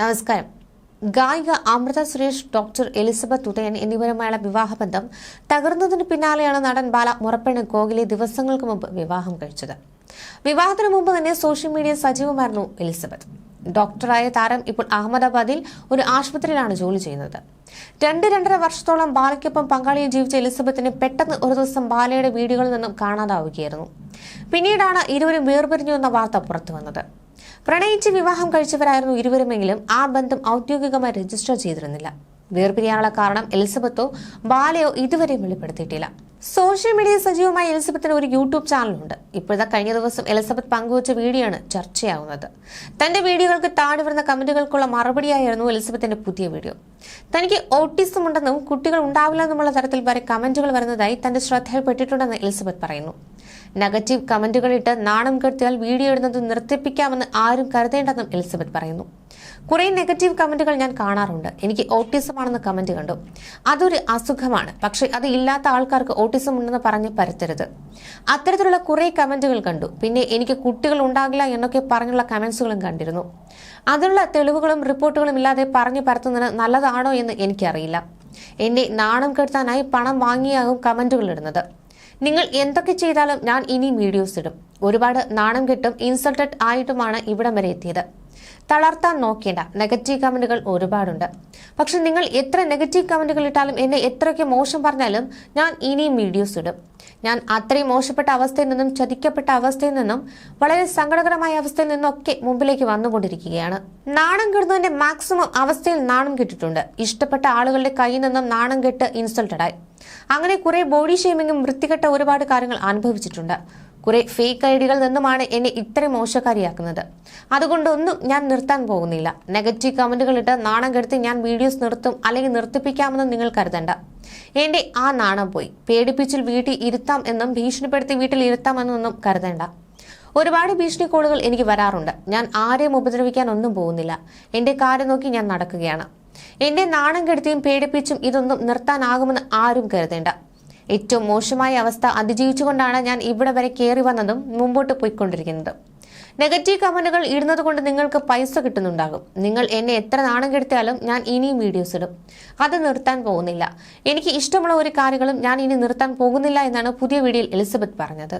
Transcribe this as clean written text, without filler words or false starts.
നമസ്കാരം. ഗായിക Amrita Suresh, doctor Elizabeth Udayan എന്നിവരുമായുള്ള വിവാഹബന്ധം തകർന്നതിന് പിന്നാലെയാണ് നടൻ ബാല മുറപ്പെണ്ണ് ഗോകുലെ ദിവസങ്ങൾക്ക് മുമ്പ് വിവാഹം കഴിച്ചത്. വിവാഹത്തിന് മുമ്പ് തന്നെ സോഷ്യൽ മീഡിയ സജീവമായിരുന്നു എലിസബത്ത്. ഡോക്ടറായ താരം ഇപ്പോൾ അഹമ്മദാബാദിൽ ഒരു ആശുപത്രിയിലാണ് ജോലി ചെയ്യുന്നത്. 2-2.5 വർഷത്തോളം ബാലയ്ക്കൊപ്പം പങ്കാളിയെ ജീവിച്ച എലിസബത്തിന് പെട്ടെന്ന് ഒരു ദിവസം ബാലയുടെ വീഡിയോകളിൽ നിന്നും കാണാതാവുകയായിരുന്നു. പിന്നീടാണ് ഇരുവരും വേർപിരിഞ്ഞു എന്ന വാർത്ത പുറത്തുവന്നത്. പ്രണയിച്ച് വിവാഹം കഴിച്ചവരായിരുന്നു ഇരുവരുമെങ്കിലും ആ ബന്ധം ഔദ്യോഗികമായി രജിസ്റ്റർ ചെയ്തിരുന്നില്ല. വേർപിരിയാനുള്ള കാരണം എലിസബത്തോ ബാലയോ ഇതുവരെ വെളിപ്പെടുത്തിയിട്ടില്ല. സോഷ്യൽ മീഡിയ സജീവമായ എലിസബത്തിന് ഒരു യൂട്യൂബ് ചാനലുണ്ട്. ഇപ്പോഴത്തെ കഴിഞ്ഞ ദിവസം എലിസബത്ത് പങ്കുവച്ച വീഡിയോയാണ് ചർച്ചയാവുന്നത്. തന്റെ വീഡിയോകൾക്ക് താഴെ വരുന്ന കമന്റുകൾക്കുള്ള മറുപടിയായിരുന്നു എലിസബത്തിന്റെ പുതിയ വീഡിയോ. തനിക്ക് ഓട്ടിസം ഉണ്ടെന്നും കുട്ടികൾ ഉണ്ടാവില്ലെന്നുമുള്ള തരത്തിൽ വരെ കമന്റുകൾ വരുന്നതായി തന്റെ ശ്രദ്ധയിൽപ്പെട്ടിട്ടുണ്ടെന്ന് എലിസബത്ത് പറയുന്നു. നെഗറ്റീവ് കമന്റുകളിട്ട് നാണം കെടുത്തിയാൽ വീഡിയോ ഇടുന്നത് നിർത്തിപ്പിക്കാമെന്ന് ആരും കരുതേണ്ടെന്നും എലിസബത്ത് പറയുന്നു. കുറെ നെഗറ്റീവ് കമന്റുകൾ ഞാൻ കാണാറുണ്ട്. എനിക്ക് ഓട്ടിസം ആണെന്ന് കമന്റ് കണ്ടു. അതൊരു അസുഖമാണ്, പക്ഷെ അത് ഇല്ലാത്ത ആൾക്കാർക്ക് ഓട്ടിസം ഉണ്ടെന്ന് പറഞ്ഞ് പരത്തരുത്. അത്തരത്തിലുള്ള കുറെ കമന്റുകൾ കണ്ടു. പിന്നെ എനിക്ക് കുട്ടികൾ ഉണ്ടാകില്ല എന്നൊക്കെ പറഞ്ഞുള്ള കമന്റ്സുകളും കണ്ടിരുന്നു. അതിനുള്ള തെളിവുകളും റിപ്പോർട്ടുകളും ഇല്ലാതെ പറഞ്ഞു പരത്തുന്നത് നല്ലതാണോ എന്ന് എനിക്കറിയില്ല. എന്നെ നാണം കെടുത്താനായി പണം വാങ്ങിയാകും കമന്റുകൾ ഇടുന്നത്. നിങ്ങൾ എന്തൊക്കെ ചെയ്താലും ഞാൻ ഇനിയും വീഡിയോസ് ഇടും. ഒരുപാട് നാണം കെട്ടും ഇൻസൾട്ടഡ് ആയിട്ടുമാണ് ഇവിടം വരെ എത്തിയത്. തളർത്താൻ നോക്കേണ്ട. നെഗറ്റീവ് കമന്റുകൾ ഒരുപാടുണ്ട്. പക്ഷെ നിങ്ങൾ എത്ര നെഗറ്റീവ് കമന്റുകൾ ഇട്ടാലും എന്നെ എത്രയൊക്കെ മോശം പറഞ്ഞാലും ഞാൻ ഇനിയും വീഡിയോസ് ഇടും. ഞാൻ അത്രയും മോശപ്പെട്ട അവസ്ഥയിൽ നിന്നും, ചതിക്കപ്പെട്ട അവസ്ഥയിൽ നിന്നും, വളരെ സങ്കടകരമായ അവസ്ഥയിൽ നിന്നൊക്കെ മുമ്പിലേക്ക് വന്നുകൊണ്ടിരിക്കുകയാണ്. നാണം കെടുന്നതിന്റെ മാക്സിമം അവസ്ഥയിൽ നാണം കെട്ടിട്ടുണ്ട്. ഇഷ്ടപ്പെട്ട ആളുകളുടെ കയ്യിൽ നിന്നും നാണം കെട്ട് ഇൻസൾട്ടഡായി. അങ്ങനെ കുറെ ബോഡി ഷേമിങ്ങും വൃത്തികെട്ട ഒരുപാട് കാര്യങ്ങൾ അനുഭവിച്ചിട്ടുണ്ട്. കുറെ ഫേക്ക് ഐഡികളിൽ നിന്നുമാണ് എന്നെ ഇത്രയും മോശക്കാരിയാക്കുന്നത്. അതുകൊണ്ടൊന്നും ഞാൻ നിർത്താൻ പോകുന്നില്ല. നെഗറ്റീവ് കമന്റുകൾ ഇട്ട് നാണം കെടുത്തി ഞാൻ വീഡിയോസ് നിർത്തും അല്ലെങ്കിൽ നിർത്തിപ്പിക്കാമെന്നും നിങ്ങൾ കരുതണ്ട. എന്റെ ആ നാണം പോയി. പേടിപ്പിച്ചിൽ വീട്ടിൽ ഇരുത്താം എന്നും ഭീഷണിപ്പെടുത്തി വീട്ടിൽ ഇരുത്താമെന്നൊന്നും കരുതേണ്ട. ഒരുപാട് ഭീഷണി കോളുകൾ എനിക്ക് വരാറുണ്ട്. ഞാൻ ആരെയും ഉപദ്രവിക്കാൻ ഒന്നും പോകുന്നില്ല. എന്റെ കാര്യം നോക്കി ഞാൻ നടക്കുകയാണ്. എന്റെ നാണം കെടുത്തിയും പേടിപ്പിച്ചും ഇതൊന്നും നിർത്താനാകുമെന്ന് ആരും കരുതേണ്ട. ഏറ്റവും മോശമായ അവസ്ഥ അതിജീവിച്ചുകൊണ്ടാണ് ഞാൻ ഇവിടെ വരെ കയറി വന്നതും മുമ്പോട്ട് പോയിക്കൊണ്ടിരിക്കുന്നതും. നെഗറ്റീവ് കമന്റുകൾ ഇടുന്നത് കൊണ്ട് നിങ്ങൾക്ക് പൈസ കിട്ടുന്നുണ്ടാകും. നിങ്ങൾ എന്നെ എത്ര നാണം കെടുത്തിയാലും ഞാൻ ഇനിയും വീഡിയോസ് ഇടും. അത് നിർത്താൻ പോകുന്നില്ല. എനിക്ക് ഇഷ്ടമുള്ള ഒരു കാര്യങ്ങളും ഞാൻ ഇനി നിർത്താൻ പോകുന്നില്ല എന്നാണ് പുതിയ വീഡിയോയിൽ എലിസബത്ത് പറഞ്ഞത്.